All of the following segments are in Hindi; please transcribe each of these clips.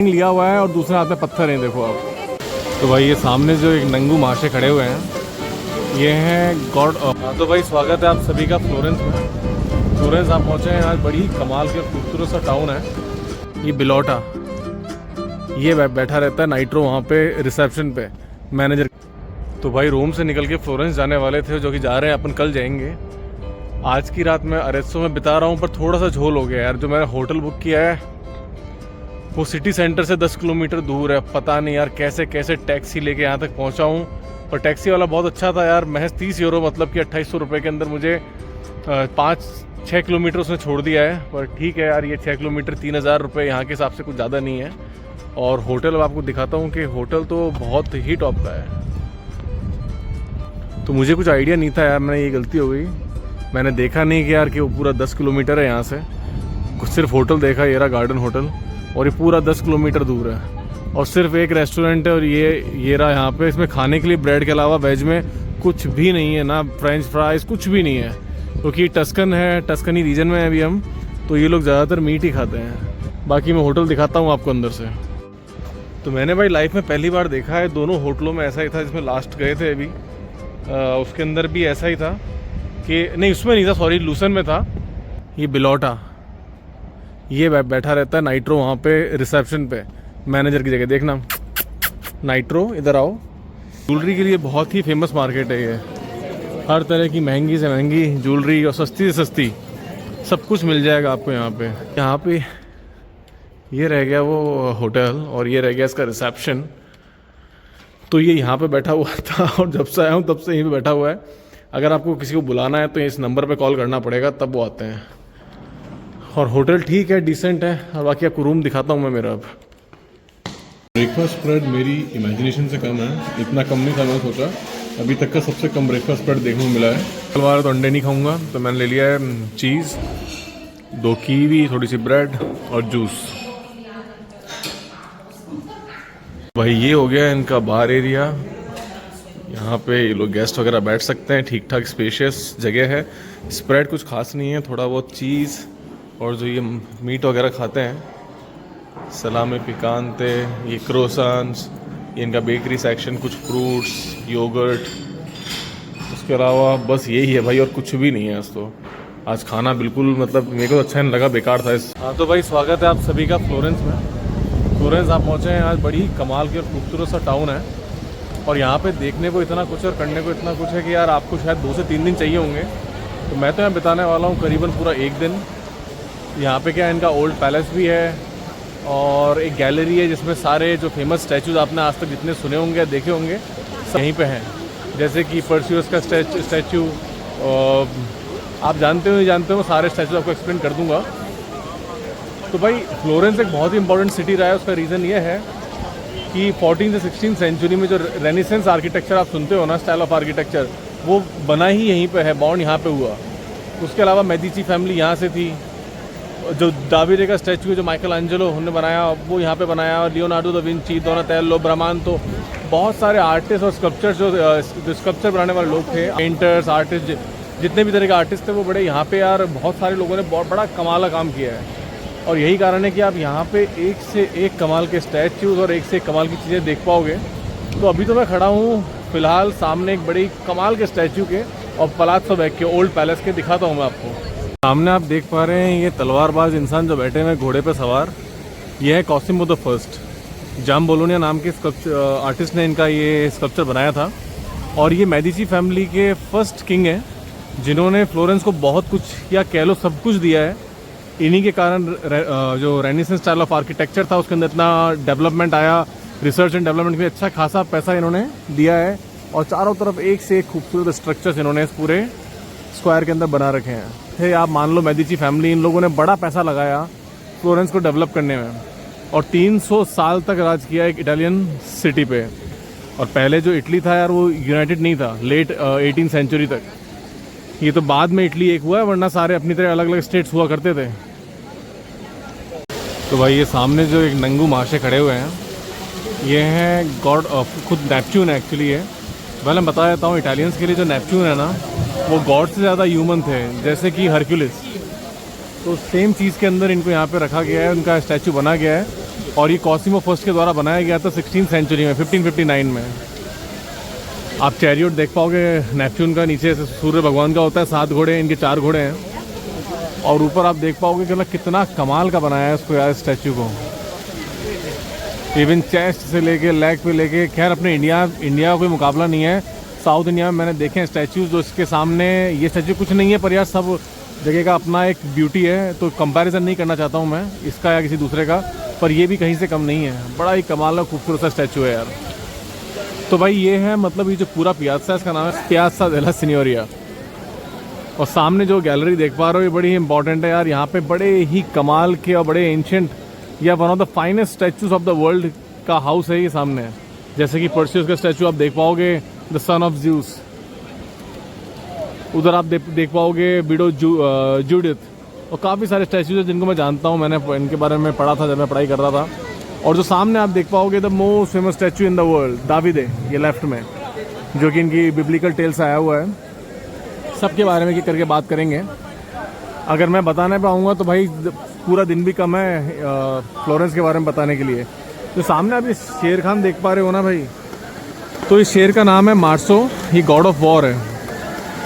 लिया हुआ है और दूसरे हाथ में पत्थर हैं, देखो आप। तो भाई ये सामने जो एक नंगू माशे खड़े हुए हैं, ये हैं गॉड ऑफ। तो भाई स्वागत है आप सभी का फ्लोरेंस में। फ्लोरेंस आप पहुंचे हैं आज, बड़ी कमाल के खूबसूरत सा टाउन है ये बिलोटा। ये बैठा रहता है नाइट्रो वहाँ पे रिसेप्शन पे, मैनेजर। तो भाई रोम से निकल के फ्लोरेंस जाने वाले थे, जो कि जा रहे हैं अपन कल जाएंगे। आज की रात मैं अरेस्सो में बिता रहा हूँ, पर थोड़ा सा झोल हो गया यार। जो मैंने होटल बुक किया है वो सिटी सेंटर से 10 किलोमीटर दूर है। पता नहीं यार कैसे कैसे टैक्सी लेके यहाँ तक पहुँचा हूँ। और टैक्सी वाला बहुत अच्छा था यार, महज 30 यूरो, मतलब कि 2800 रुपये के अंदर मुझे 5-6 किलोमीटर उसने छोड़ दिया है। पर ठीक है यार, ये 6 किलोमीटर 3000 रुपये यहाँ के हिसाब से कुछ ज़्यादा नहीं है। और होटल आपको दिखाता हूँ कि होटल तो बहुत ही टॉप का है। तो मुझे कुछ आइडिया नहीं था यार, मैंने ये गलती हो गई। मैंने देखा नहीं कि यार कि वो पूरा 10 किलोमीटर है यहाँ से। सिर्फ होटल देखा, ये रहा गार्डन होटल, और ये पूरा 10 किलोमीटर दूर है। और सिर्फ एक रेस्टोरेंट है और ये रहा यहाँ पे। इसमें खाने के लिए ब्रेड के अलावा वेज में कुछ भी नहीं है, ना फ्रेंच फ्राइज, कुछ भी नहीं है। क्योंकि टस्कन है, टस्कनी रीजन में है अभी हम, तो ये लोग ज़्यादातर मीट ही खाते हैं। बाकी मैं होटल दिखाता हूँ आपको अंदर से। तो मैंने भाई लाइफ में पहली बार देखा है, दोनों होटलों में ऐसा ही था। जिसमें लास्ट गए थे अभी, उसके अंदर भी ऐसा ही था कि नहीं, उसमें नहीं था, सॉरी, लूसन में था। ये बिलोटा, ये बैठा रहता है नाइट्रो वहाँ पे रिसेप्शन पे, मैनेजर की जगह। देखना नाइट्रो, इधर आओ। ज्वेलरी के लिए बहुत ही फेमस मार्केट है ये। हर तरह की महंगी से महंगी ज्वेलरी और सस्ती से सस्ती सब कुछ मिल जाएगा आपको यहाँ पे। यहाँ पे ये रह गया वो होटल और ये रह गया इसका रिसेप्शन। तो ये यहाँ पे बैठा हुआ था और जब से आया हूँ तब से यहीं पे बैठा हुआ है। अगर आपको किसी को बुलाना है तो इस नंबर पे कॉल करना पड़ेगा, तब वो आते हैं। और होटल ठीक है, डिसेंट है। और बाकी आपको रूम दिखाता हूँ मैं मेरा। अब ब्रेकफास्ट स्प्रेड मेरी इमेजिनेशन से कम है, इतना कम नहीं था मैंने सोचा। अभी तक का सबसे कम ब्रेकफास्ट स्प्रेड देखने को मिला है। कल वाला तो अंडे नहीं खाऊंगा, तो मैंने ले लिया है चीज़, 2 कीवी, थोड़ी सी ब्रेड और जूस। भाई ये हो गया इनका बार एरिया। यहाँ पे ये लोग गेस्ट वगैरह बैठ सकते हैं, ठीक ठाक स्पेशियस जगह है। स्प्रेड कुछ खास नहीं है, थोड़ा बहुत चीज़ और जो ये मीट वगैरह खाते हैं, सलामी पिकांते, ये क्रोसान्स, ये इनका बेकरी सेक्शन, कुछ फ्रूट्स, योगर्ट। उसके अलावा बस यही है भाई, और कुछ भी नहीं है आज तो। आज खाना बिल्कुल, मतलब मेरे को अच्छा नहीं लगा, बेकार था। हाँ तो भाई स्वागत है आप सभी का फ्लोरेंस में। फ्लोरेंस आप पहुँचे हैं आज, बड़ी कमाल के और खूबसूरत सा टाउन है। और यहाँ पे देखने को इतना कुछ और करने को इतना कुछ है कि यार आपको शायद 2 से 3 दिन चाहिए होंगे। तो मैं तो यहाँ बिताने वाला हूँ करीबन पूरा 1 दिन। यहाँ पे क्या है, इनका ओल्ड पैलेस भी है और एक गैलरी है जिसमें सारे जो फेमस स्टैचूज आपने आज तक जितने सुने होंगे, देखे होंगे, सब यहीं पे हैं। जैसे कि परसियस का स्टैचू, आप जानते हो नहीं जानते हो, सारे स्टैचूज आपको एक्सप्लेन कर दूंगा। तो भाई फ्लोरेंस एक बहुत ही इंपॉर्टेंट सिटी रहा है। उसका रीज़न ये है कि 14 से 16 सेंचुरी में जो रेनेसेंस आर्किटेक्चर आप सुनते हो ना, स्टाइल ऑफ आर्किटेक्चर, वो बना ही यहीं पे है, बॉर्न यहाँ पे हुआ। उसके अलावा मेडिची फैमिली यहाँ से थी। जो दाविडे का स्टैचू है जो माइकल एंजेलो उन्होंने बनाया, वो यहाँ पे बनाया। और लियोनार्डो दा विंची, डोनाटेलो, ब्रामांतो, बहुत सारे आर्टिस्ट और स्कल्पचर्स, जो स्कल्पचर बनाने वाले लोग थे, पेंटर्स, आर्टिस्ट, जितने भी तरह के आर्टिस्ट थे, वो बड़े यहाँ पे यार बहुत सारे लोगों ने बहुत बड़ा कमाल का काम किया है। और यही कारण है कि आप यहाँ पे एक से एक कमाल के स्टैचूज और एक से एक कमाल की चीज़ें देख पाओगे। तो अभी तो मैं खड़ा हूँ फिलहाल सामने एक बड़ी कमाल के स्टैचू के और पलाज़ो वेक्कियो, ओल्ड पैलेस के, दिखाता हूँ मैं आपको। सामने आप देख पा रहे हैं ये तलवारबाज इंसान जो बैठे हुए घोड़े पे सवार, ये है कॉसिमो द फर्स्ट। जाम बोलोनिया नाम के आर्टिस्ट ने इनका ये स्कल्पचर बनाया था। और ये मेडिची फैमिली के फर्स्ट किंग हैं जिन्होंने फ्लोरेंस को बहुत कुछ, या कह लो सब कुछ दिया है। इन्हीं के कारण जो रेनेसेंस स्टाइल ऑफ आर्किटेक्चर था उसके अंदर इतना डेवलपमेंट आया। रिसर्च एंड डेवलपमेंट के लिए अच्छा खासा पैसा इन्होंने दिया है। और चारों तरफ एक से एक खूबसूरत स्ट्रक्चर्स इन्होंने इस पूरे स्क्वायर के अंदर बना रखे हैं। आप मान लो मेडिची फैमिली, इन लोगों ने बड़ा पैसा लगाया फ्लोरेंस को डेवलप करने में, और 300 साल तक राज किया एक इटालियन सिटी पे। और पहले जो इटली था यार, वो यूनाइटेड नहीं था लेट 18 सेंचुरी तक। ये तो बाद में इटली एक हुआ है, वरना सारे अपनी तरह अलग अलग स्टेट्स हुआ करते थे। तो भाई ये सामने जो एक नंगू माशे खड़े हुए हैं, ये हैं गॉड ऑफ, खुद नेपच्यून है एक्चुअली। ये पहले मैं बता देता हूँ, इटालियंस के लिए जो नेपच्यून है ना, वो गॉड से ज़्यादा ह्यूमन थे, जैसे कि हरक्यूलिस। तो सेम चीज़ के अंदर इनको यहाँ पे रखा गया है, उनका स्टैचू बना गया है। और ये कॉसिमो फर्स्ट के द्वारा बनाया गया था 16th सेंचुरी में, 1559 में। आप चैरियट देख पाओगे नेपच्यून का, नीचे से सूर्य भगवान का होता है, 7 घोड़े, इनके 4 घोड़े हैं। और ऊपर आप देख पाओगे कि मतलब कितना कमाल का बनाया है उसको यार, स्टैचू को। इवन चेस्ट से लेके लेग पे लेके, खैर अपने इंडिया का कोई मुकाबला नहीं है। साउथ इंडिया में मैंने देखे हैं स्टैचूज़ जो इसके सामने, ये स्टैचू कुछ नहीं है, पर यार सब जगह का अपना एक ब्यूटी है, तो कंपैरिजन नहीं करना चाहता हूँ मैं इसका या किसी दूसरे का, पर ये भी कहीं से कम नहीं है। बड़ा ही कमाल का खूबसूरत सा स्टैचू है यार। तो भाई ये है मतलब ये जो पूरा पियाज़ा है, इसका नाम है पियाज़ा डेला सिग्नोरिया। और सामने जो गैलरी देख पा रहे हो ये बड़ी ही इंपॉर्टेंट है यार। यहाँ पे बड़े ही कमाल के और बड़े एंशिएंट या one of the finest statues of the world का हाउस है ये सामने। जैसे कि पर्सियस का स्टैचू आप देख पाओगे, द सन ऑफ ज्यूस। उधर आप देख पाओगे विडो जूडिथ। और काफ़ी सारे स्टैचूज हैं जिनको मैं जानता हूँ, मैंने इनके बारे में पढ़ा था जब मैं पढ़ाई कर रहा था। और जो सामने आप देख पाओगे the most famous statue in the world, Davide, ये लेफ्ट में, जो कि इनकी बिब्लिकल टेल से आया हुआ है। सबके बारे में करके बात करेंगे। अगर मैं बताने पे आऊँगा तो भाई पूरा दिन भी कम है फ्लोरेंस के बारे में बताने के लिए। तो सामने आप ये शेर खान देख पा रहे हो ना भाई, तो इस शेर का नाम है मार्सो, ये गॉड ऑफ वॉर है।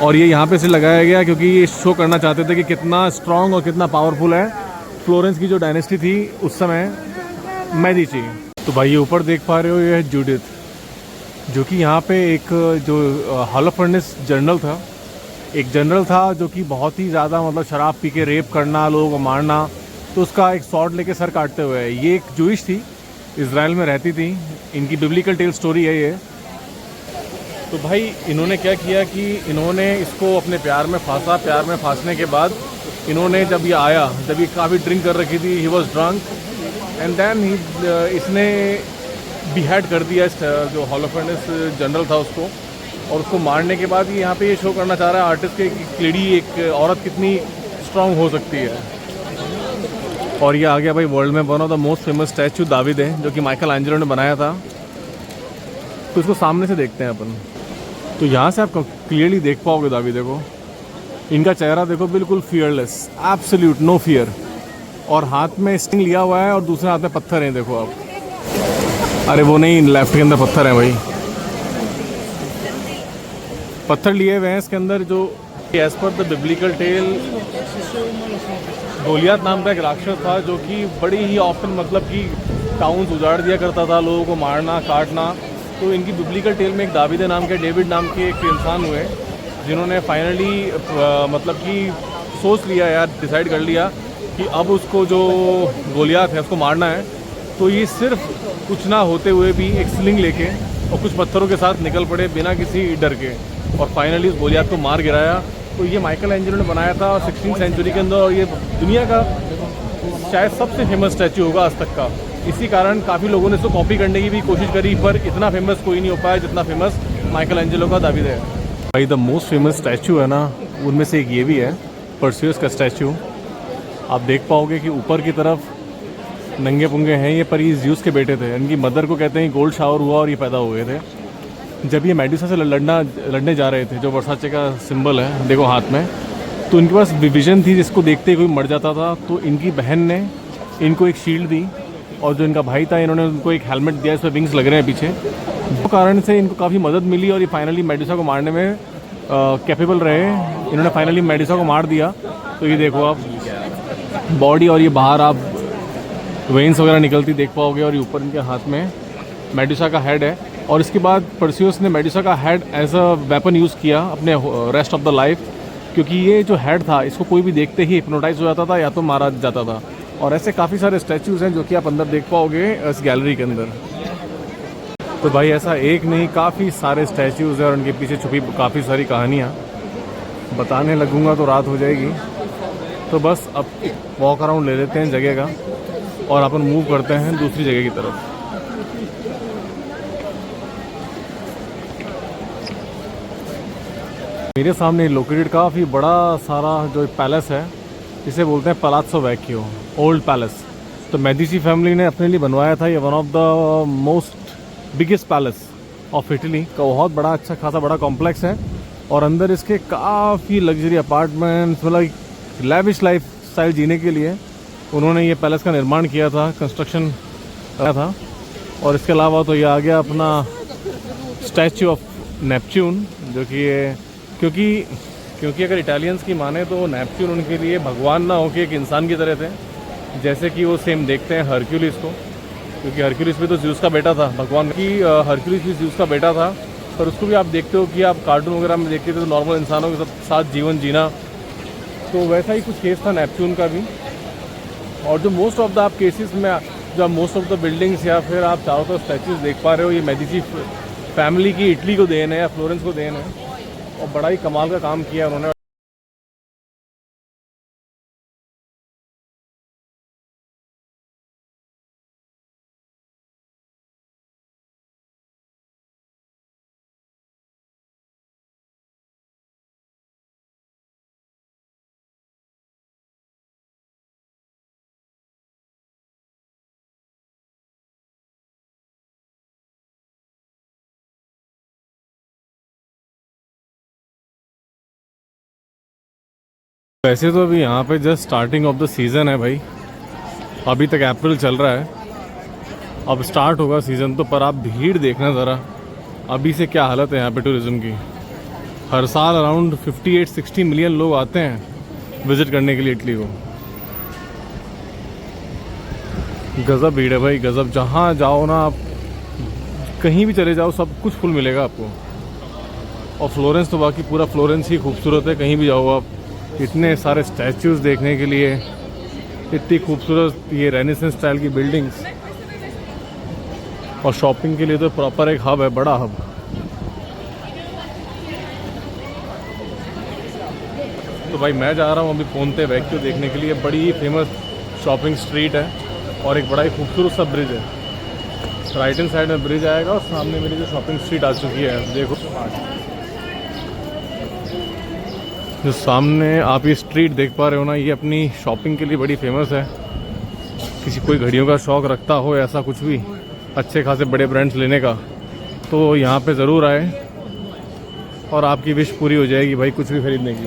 और ये यहाँ पे से लगाया गया क्योंकि ये शो करना चाहते थे कि कितना स्ट्रॉन्ग और कितना पावरफुल है फ्लोरेंस की जो डायनेस्टी थी उस समय, मेडिची। तो भाई ये ऊपर देख पा रहे हो, ये है जूडिथ, जो कि यहाँ पे एक जो हॉलोफर्नेस जनरल था, एक जनरल था जो कि बहुत ही ज़्यादा मतलब शराब पी के रेप करना, लोगों को मारना, तो उसका एक सॉर्ड लेके सर काटते हुए। ये एक जूइश थी, इज़राइल में रहती थी, इनकी बिब्लिकल टेल स्टोरी है ये। तो भाई इन्होंने क्या किया कि इन्होंने इसको अपने प्यार में फांसा। प्यार में फांसने के बाद इन्होंने जब ये आया, जब ये काफ़ी ड्रिंक कर रखी थी, he was drunk, and then इसने बिहेड कर दिया जो हॉलोफर्नेस जनरल था उसको। और उसको मारने के बाद यहाँ पे ये शो करना चाह रहा है आर्टिस्ट के क्लीडी एक औरत कितनी स्ट्रांग हो सकती है। और ये आ गया भाई वर्ल्ड में one of the most famous statue David है, जो कि माइकल एंजेलो ने बनाया था। तो इसको सामने से देखते हैं अपन। तो यहाँ से आप क्लियरली देख पाओगे दाविद को, इनका चेहरा देखो, बिल्कुल फियरलेस, एब्सोल्यूट नो फियर। और हाथ में स्टिंग लिया हुआ है और दूसरे हाथ में पत्थर हैं, देखो आप। अरे वो नहीं, लेफ्ट के अंदर पत्थर हैं भाई, पत्थर लिए हुए हैं इसके अंदर। जो as per the biblical tell, Goliath नाम का एक राक्षस था जो कि बड़ी ही ऑप्शन मतलब कि टाउन्स उजाड़ दिया करता था, लोगों को मारना काटना। तो इनकी बिब्लिकल टेल में एक दाविदे नाम के, डेविड नाम के एक इंसान हुए जिन्होंने फाइनली मतलब कि सोच लिया यार, डिसाइड कर लिया कि अब उसको जो गोलियात है उसको मारना है। तो ये सिर्फ कुछ ना होते हुए भी एक स्लिंग लेके और कुछ पत्थरों के साथ निकल पड़े बिना किसी डर के, और फाइनली उस गोलियात को मार गिराया। तो ये माइकल एंजेलो ने बनाया था 16th सेंचुरी के अंदर, और ये दुनिया का शायद सबसे फेमस स्टैचू होगा आज तक का। इसी कारण काफ़ी लोगों ने इसको कॉपी करने की भी कोशिश करी, पर इतना फेमस कोई नहीं हो पाया जितना फेमस माइकल एंजेलो का दाविद है। भाई द मोस्ट फेमस स्टैचू है ना, उनमें से एक ये भी है, परसियस का स्टैचू। आप देख पाओगे कि ऊपर की तरफ नंगे पुंगे हैं ये, पर ये ज़्यूस के बेटे थे। इनकी मदर को कहते हैं गोल्ड शावर हुआ और ये पैदा हुए थे। जब ये मेडुसा से लड़ने जा रहे थे, जो वर्साचे का सिंबल है देखो हाथ में, तो इनके पास विजन थी जिसको देखते ही कोई मर जाता था। तो इनकी बहन ने इनको एक शील्ड दी, और जो इनका भाई था इन्होंने उनको एक हेलमेट दिया, इस पर विंग्स लग रहे हैं पीछे। जो कारण से इनको काफ़ी मदद मिली और ये फाइनली मेडुसा को मारने में कैपेबल रहे। इन्होंने फाइनली मेडुसा को मार दिया। तो ये देखो आप बॉडी, और ये बाहर आप वेन्स वगैरह निकलती देख पाओगे, और ये ऊपर इनके हाथ में मेडुसा का हेड है। और इसके बाद परसियस ने मेडुसा का head as a weapon use किया अपने रेस्ट ऑफ द लाइफ, क्योंकि ये जो हेड था इसको कोई भी देखते ही हिप्नोटाइज हो जाता था या तो मारा जाता था। और ऐसे काफ़ी सारे स्टैचूज़ हैं जो कि आप अंदर देख पाओगे इस गैलरी के अंदर। तो भाई ऐसा एक नहीं, काफ़ी सारे स्टैचूज़ हैं और उनके पीछे छुपी काफ़ी सारी कहानियाँ। बताने लगूंगा तो रात हो जाएगी। तो बस अब वॉक अराउंड ले लेते हैं जगह का, और अपन मूव करते हैं दूसरी जगह की तरफ। मेरे सामने लोकेटेड काफ़ी बड़ा सारा जो पैलेस है, इसे बोलते हैं पलाज़्ज़ो वेक्कियो, ओल्ड पैलेस। तो मेडिची फैमिली ने अपने लिए बनवाया था। ये one of the most biggest palace of Italy का बहुत बड़ा, अच्छा खासा बड़ा कॉम्प्लेक्स है। और अंदर इसके काफ़ी लग्जरी अपार्टमेंट्स, मतलब लैविश लाइफ स्टाइल जीने के लिए उन्होंने ये पैलेस का निर्माण किया था। कंस्ट्रक्शन था। और इसके अलावा तो ये आ गया अपना स्टैचू ऑफ नेपच्यून, जो कि ये क्योंकि अगर इटालियंस की माने तो नेपच्यून उनके लिए भगवान ना होके एक इंसान की तरह थे, जैसे कि वो सेम देखते हैं हरक्यूलिस को, क्योंकि हरक्यूलिस भी तो ज़्यूस का बेटा था, भगवान की हरक्यूलिस भी ज़्यूस का बेटा था। पर उसको भी आप देखते हो कि आप कार्टून वगैरह में देखते थे तो नॉर्मल इंसानों के साथ जीवन जीना, तो वैसा ही कुछ केस था नेपच्यून का भी। और जो मोस्ट ऑफ द आप केसेस में जो मोस्ट ऑफ द बिल्डिंग्स या फिर आप चारों तरफ स्टैचूज देख पा रहे हो, ये मेडिची फैमिली की इटली को देन है या फ्लोरेंस को देन है, और बड़ा ही कमाल का काम किया उन्होंने। वैसे तो अभी यहाँ पे just starting of the season है भाई, अभी तक अप्रैल चल रहा है, अब स्टार्ट होगा सीज़न तो। पर आप भीड़ देखना ज़रा, अभी से क्या हालत है यहाँ पे टूरिज़्म की। हर साल अराउंड 58-60 मिलियन लोग आते हैं विज़िट करने के लिए इटली को। गज़ब भीड़ है भाई, गज़ब। जहाँ जाओ ना आप, कहीं भी चले जाओ, सब कुछ फुल मिलेगा आपको। और फ्लोरेंस तो बाकी पूरा फ्लोरेंस ही खूबसूरत है, कहीं भी जाओ आप, इतने सारे स्टैचूज़ देखने के लिए, इतनी खूबसूरत ये रेनेसेंस स्टाइल की बिल्डिंग्स, और शॉपिंग के लिए तो प्रॉपर एक हब है, बड़ा हब। तो भाई मैं जा रहा हूँ अभी पोंते वेक्यो देखने के लिए, बड़ी ही फेमस शॉपिंग स्ट्रीट है और एक बड़ा ही खूबसूरत सा ब्रिज है। राइट हैंड साइड में ब्रिज आएगा और सामने मेरी जो शॉपिंग स्ट्रीट आ चुकी है, देखो जो सामने आप ये स्ट्रीट देख पा रहे हो ना, ये अपनी शॉपिंग के लिए बड़ी फेमस है। किसी कोई घड़ियों का शौक़ रखता हो, ऐसा कुछ भी अच्छे खासे बड़े ब्रांड्स लेने का, तो यहाँ पे ज़रूर आए और आपकी विश पूरी हो जाएगी भाई, कुछ भी खरीदने की।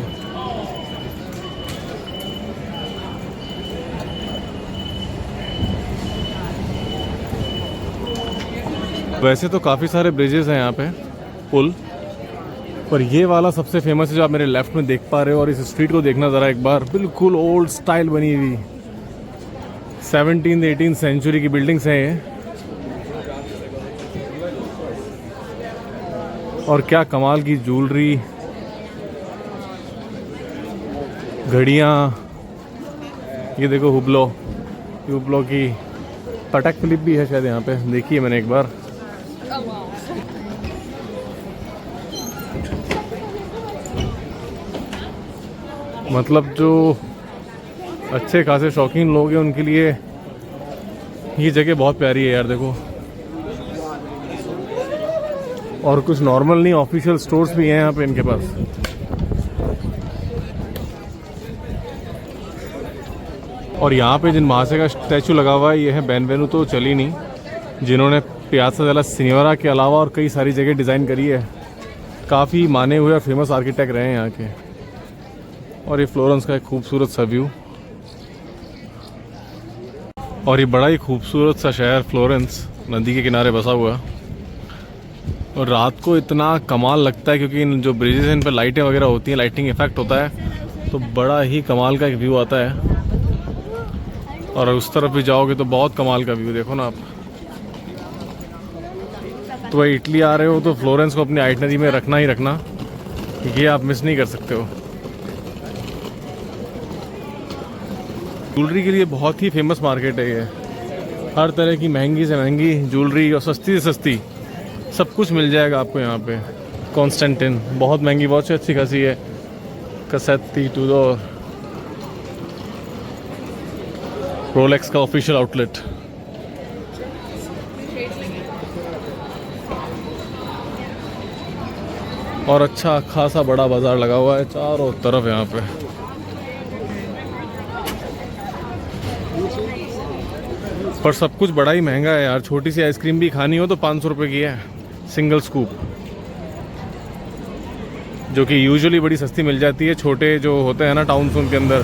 वैसे तो काफ़ी सारे ब्रिजेस हैं यहाँ पे, पुल, पर ये वाला सबसे फेमस है जो आप मेरे लेफ्ट में देख पा रहे हो। और इस स्ट्रीट को देखना ज़रा एक बार, बिल्कुल ओल्ड स्टाइल बनी हुई 17th-18th सेंचुरी की बिल्डिंग्स हैं ये। और क्या कमाल की ज्वेलरी, घड़ियाँ, ये देखो हुब्लो की पटक क्लिप भी है शायद यहाँ पे, देखी है मैंने एक बार। मतलब जो अच्छे खासे शौकीन लोग हैं उनके लिए ये जगह बहुत प्यारी है यार, देखो। और कुछ नॉर्मल नहीं, ऑफिशियल स्टोर्स भी हैं यहाँ पे इनके पास। और यहाँ पे जिन महाशय का स्टैचू लगा हुआ है, ये है बेनवेनुतो चेलिनी, जिन्होंने पियाज़ा डेला सिग्नोरा के अलावा और कई सारी जगह डिज़ाइन करी है। काफ़ी माने हुए और फेमस आर्किटेक्ट रहे हैं यहाँ के। और ये फ्लोरेंस का एक खूबसूरत सा व्यू, और ये बड़ा ही खूबसूरत सा शहर फ्लोरेंस, नदी के किनारे बसा हुआ। और रात को इतना कमाल लगता है क्योंकि इन जो ब्रिजेस हैं इन पर लाइटें वगैरह होती हैं, लाइटिंग इफेक्ट होता है, तो बड़ा ही कमाल का एक व्यू आता है। और उस तरफ भी जाओगे तो बहुत कमाल का व्यू, देखो ना आप। तो भाई इटली आ रहे हो तो फ्लोरेंस को अपनी आइटनरी में रखना ही रखना, ये आप मिस नहीं कर सकते हो। ज्वेलरी के लिए बहुत ही फेमस मार्केट है ये, हर तरह की महंगी से महंगी ज्वेलरी और सस्ती से सस्ती सब कुछ मिल जाएगा आपको यहाँ पे। कॉन्स्टेंटिन बहुत महंगी वॉच अच्छी खासी है, कसेती, टूडोर, रोलेक्स का ऑफिशियल आउटलेट। और अच्छा खासा बड़ा बाजार लगा हुआ है चारों तरफ यहाँ पे। पर सब कुछ बड़ा ही महंगा है यार, छोटी सी आइसक्रीम भी खानी हो तो 500 रुपये की है सिंगल स्कूप, जो कि यूजुअली बड़ी सस्ती मिल जाती है। छोटे जो होते हैं ना टाउन्स, उनके अंदर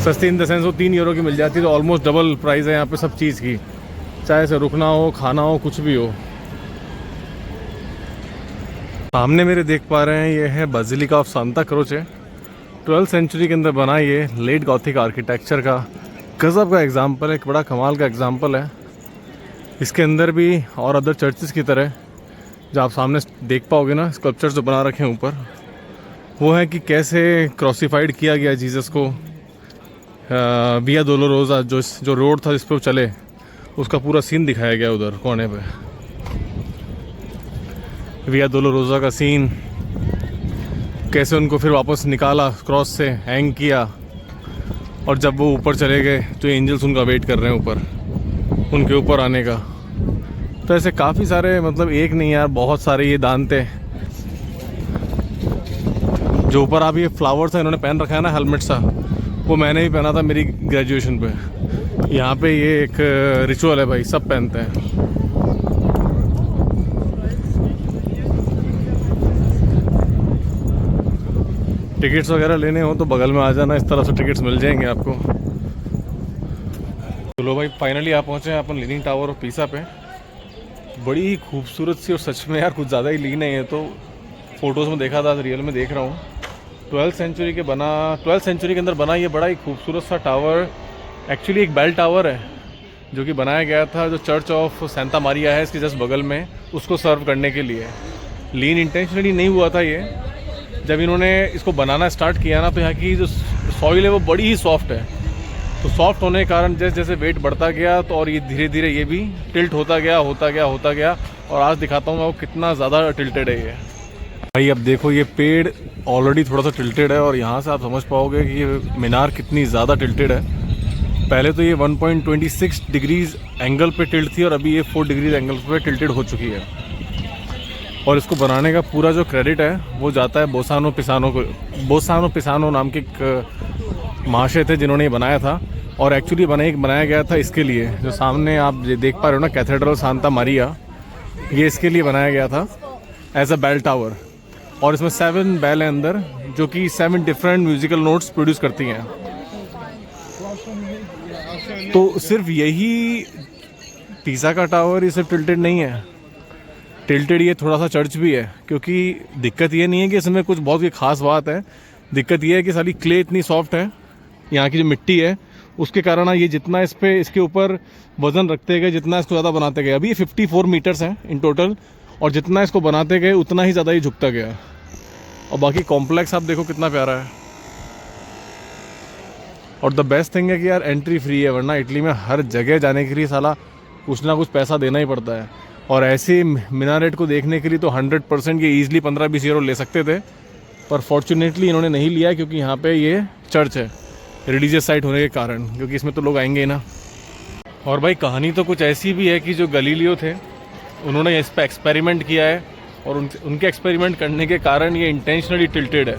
सस्ती इन द सेंस वो 3 यूरो की मिल जाती है, तो ऑलमोस्ट डबल प्राइस है यहाँ पे सब चीज़ की। चाहे से रुकना हो, खाना हो, कुछ भी हो। सामने मेरे देख पा रहे हैं ये है basilica of Santa Croce. 12th century के अंदर बना ये लेट गॉथिक आर्किटेक्चर का गजब का एग्जाम्पल है, एक बड़ा कमाल का एग्जाम्पल है। इसके अंदर भी और अदर चर्चेस की तरह जो आप सामने देख पाओगे ना, स्कल्पचर्स जो बना रखे हैं ऊपर, वो है कि कैसे क्रॉसिफाइड किया गया जीसस को। विया डोलोरोसा जो रोड था जिस पर वो चले, उसका पूरा सीन दिखाया गया उधर कोने पे। विया डोलोरोसा का सीन, कैसे उनको फिर वापस निकाला क्रॉस से, हैंग किया, और जब वो ऊपर चले गए तो एंजल्स उनका वेट कर रहे हैं ऊपर, उनके ऊपर आने का। तो ऐसे काफ़ी सारे, मतलब एक नहीं यार, बहुत सारे ये दान थे। जो ऊपर आप ये फ्लावर्स है इन्होंने पहन रखा है ना, हेलमेट सा, वो मैंने भी पहना था मेरी ग्रेजुएशन पे। यहाँ पे ये एक रिचुअल है भाई, सब पहनते हैं। टिकट्स वगैरह लेने हो तो बगल में आ जाना, इस तरह से टिकट्स मिल जाएंगे आपको। चलो भाई, फाइनली आप पहुँचे हैं अपन लीनिंग टावर ऑफ पीसा पे। बड़ी ही खूबसूरत सी, और सच में यार कुछ ज़्यादा ही लीन है ये तो। फ़ोटोज़ में देखा था, रियल में देख रहा हूँ। 12th सेंचुरी के अंदर बना ये बड़ा ही खूबसूरत सा टावर। एक्चुअली एक बेल टावर है जो कि बनाया गया था जो चर्च ऑफ सेंटा मारिया है इसके जस्ट बगल में, उसको सर्व करने के लिए। लीन इंटेंशनली नहीं हुआ था ये। जब इन्होंने इसको बनाना स्टार्ट किया ना, तो यहाँ की जो सॉइल है वो बड़ी ही सॉफ्ट है। तो सॉफ्ट होने के कारण जैसे जैसे वेट बढ़ता गया, तो और ये धीरे धीरे ये भी टिल्ट होता गया। और आज दिखाता हूँ मैं वो कितना ज़्यादा टिल्टेड है ये भाई। अब देखो ये पेड़ ऑलरेडी थोड़ा सा टिल्टेड है, और यहाँ से आप समझ पाओगे कि ये मीनार कितनी ज़्यादा टिल्टेड है। पहले तो ये 1.26 डिग्रीज एंगल पे टिल्ट थी, और अभी ये 4 डिग्रीज एंगल पे टिल्टेड हो चुकी है। और इसको बनाने का पूरा जो क्रेडिट है वो जाता है बोसानो पिसानो को। बोसानो पिसानो नाम के एक महाशय थे जिन्होंने ये बनाया था। और एक्चुअली बनाया गया था इसके लिए, जो सामने आप देख पा रहे हो ना, कैथेड्रल सांता मारिया, ये इसके लिए बनाया गया था एज अ बेल टावर। और इसमें 7 बेल है अंदर, जो कि 7 डिफरेंट म्यूजिकल नोट्स प्रोड्यूस करती हैं। तो सिर्फ यही पीसा का टावर ये सिर्फ टिल्टेड नहीं है, टिल्टेड ये थोड़ा सा चर्च भी है। क्योंकि दिक्कत ये नहीं है कि इसमें कुछ बहुत ही खास बात है, दिक्कत ये है कि सारी क्ले इतनी सॉफ्ट है, यहाँ की जो मिट्टी है उसके कारण ये जितना इसके ऊपर वजन रखते गए, जितना इसको ज़्यादा बनाते गए। अभी ये 54 मीटर्स हैं इन टोटल, और जितना इसको बनाते गए उतना ही ज़्यादा ये झुकता गया। और बाकी कॉम्प्लेक्स आप देखो कितना प्यारा है। और द बेस्ट थिंग है कि यार एंट्री फ्री है, वरना इटली में हर जगह जाने के लिए साला कुछ ना कुछ पैसा देना ही पड़ता है। और ऐसे मीनारेट को देखने के लिए तो 100% ये ईजिली 15-20 यूरो ले सकते थे, पर फॉर्चुनेटली इन्होंने नहीं लिया, क्योंकि यहाँ पे ये चर्च है, रिलीजियस साइट होने के कारण, क्योंकि इसमें तो लोग आएंगे ही ना। और भाई कहानी तो कुछ ऐसी भी है कि जो गलीलियो थे उन्होंने इस पर एक्सपेरिमेंट किया है, और उनके एक्सपेरिमेंट करने के कारण ये इंटेंशनली टिल्टेड है।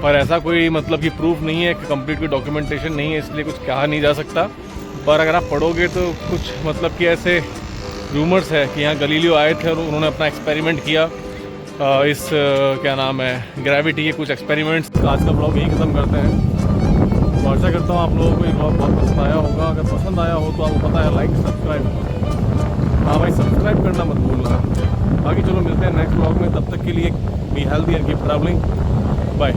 पर ऐसा कोई मतलब कि प्रूफ नहीं है, कि कंप्लीट कोई डॉक्यूमेंटेशन नहीं है, इसलिए कुछ कहा नहीं जा सकता। पर अगर आप पढ़ोगे तो कुछ मतलब कि ऐसे रूमर्स है कि यहाँ गलीलियो आए थे और उन्होंने अपना एक्सपेरिमेंट किया, इस क्या नाम है, ग्रेविटी के कुछ एक्सपेरिमेंट्स। आज का ब्लॉग यही ख़त्म करते हैं। तो आशा करता हूँ आप लोगों को ये ब्लॉग बहुत पसंद आया होगा। अगर पसंद आया हो तो आपको पता है, लाइक सब्सक्राइब, हाँ भाई सब्सक्राइब करना मत भूलना। बाकी चलो मिलते हैं नेक्स्ट ब्लॉग में, तब तक के लिए be healthy and keep travelling, bye.